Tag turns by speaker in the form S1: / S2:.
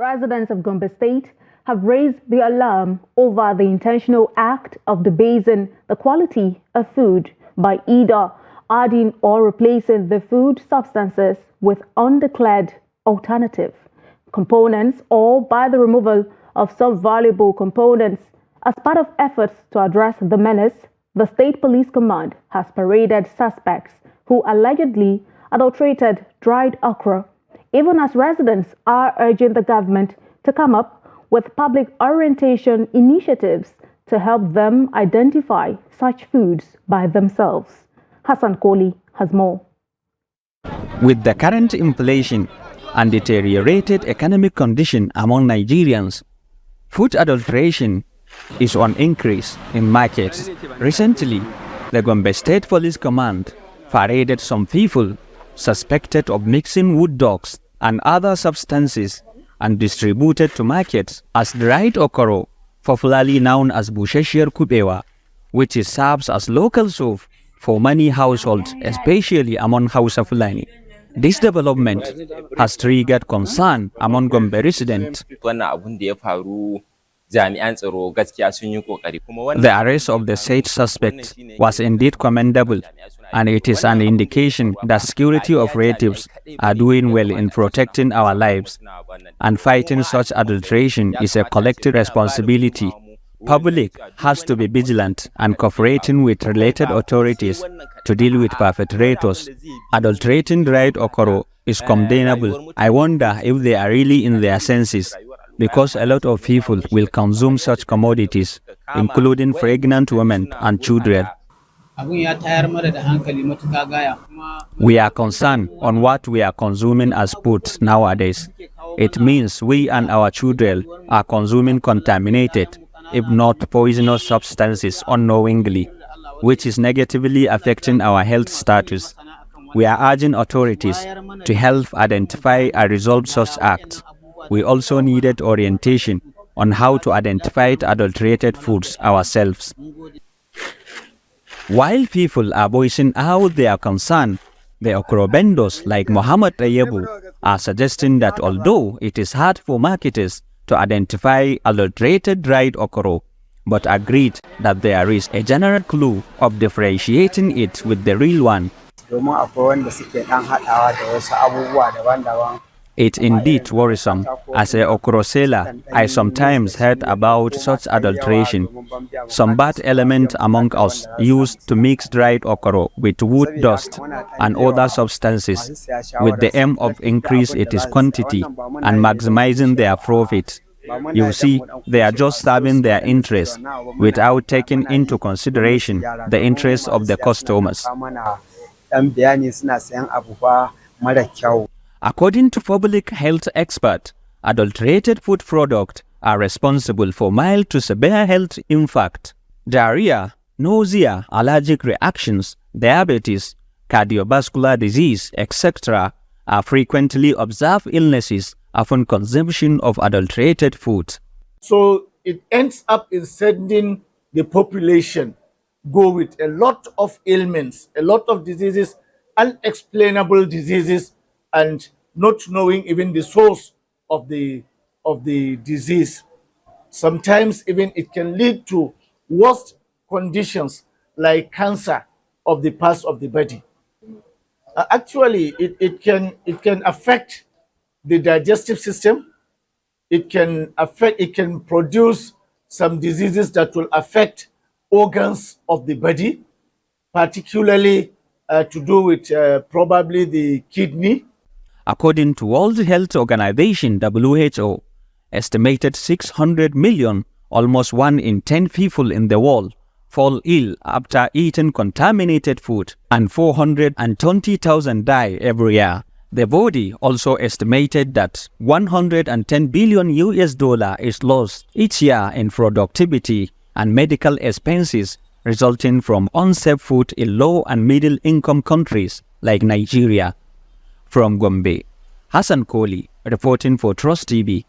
S1: Residents of Gombe State have raised the alarm over the intentional act of debasing the quality of food by either adding or replacing the food substances with undeclared alternative components or by the removal of some valuable components. As part of efforts to address the menace, the State Police Command has paraded suspects who allegedly adulterated dried okra, even as residents are urging the government to come up with public orientation initiatives to help them identify such foods by themselves. Hassan Koli has more.
S2: With the current inflation and deteriorated economic condition among Nigerians, food adulteration is on increase in markets. Recently, the Gombe State Police Command paraded some people suspected of mixing wood dogs and other substances and distributed to markets as dried okra, popularly known as bushashiyar kubewa, which serves as local soup for many households, especially among Hausa Fulani. This development has triggered concern among Gombe residents. The arrest of the said suspect was indeed commendable, and it is an indication that security operatives are doing well in protecting our lives, and fighting such adulteration is a collective responsibility. Public has to be vigilant and cooperating with related authorities to deal with perpetrators. Adulterating dried okra is condemnable. I wonder if they are really in their senses, because a lot of people will consume such commodities, including pregnant women and children. We are concerned on what we are consuming as food nowadays. It means we and our children are consuming contaminated, if not poisonous substances unknowingly, which is negatively affecting our health status. We are urging authorities to help identify and resolve such acts. We also needed orientation on how to identify adulterated foods ourselves. While people are voicing out their concern, the okra vendors like Muhammad Ayebu are suggesting that although it is hard for marketers to identify adulterated dried okra, but agreed that there is a general clue of differentiating it with the real one. It's indeed worrisome. As a okra seller, I sometimes heard about such adulteration. Some bad element among us used to mix dried okra with wood dust and other substances with the aim of increase its quantity and maximizing their profit. You see, they are just serving their interests without taking into consideration the interests of the customers. According to public health experts, adulterated food products are responsible for mild to severe health impact. Diarrhea, nausea, allergic reactions, diabetes, cardiovascular disease, etc. are frequently observed illnesses upon consumption of adulterated food.
S3: So it ends up in sending the population go with a lot of ailments, a lot of diseases, unexplainable diseases, and not knowing even the source of the disease. Sometimes even it can lead to worse conditions like cancer of the parts of the body. Actually, it can affect the digestive system. It can produce some diseases that will affect organs of the body, particularly to do with probably the kidney.
S2: According to World Health Organization (WHO), estimated 600 million, almost 1 in 10 people in the world, fall ill after eating contaminated food, and 420,000 die every year. The body also estimated that $110 billion is lost each year in productivity and medical expenses resulting from unsafe food in low and middle income countries like Nigeria. From Gombe, Hassan Koli reporting for Trust TV.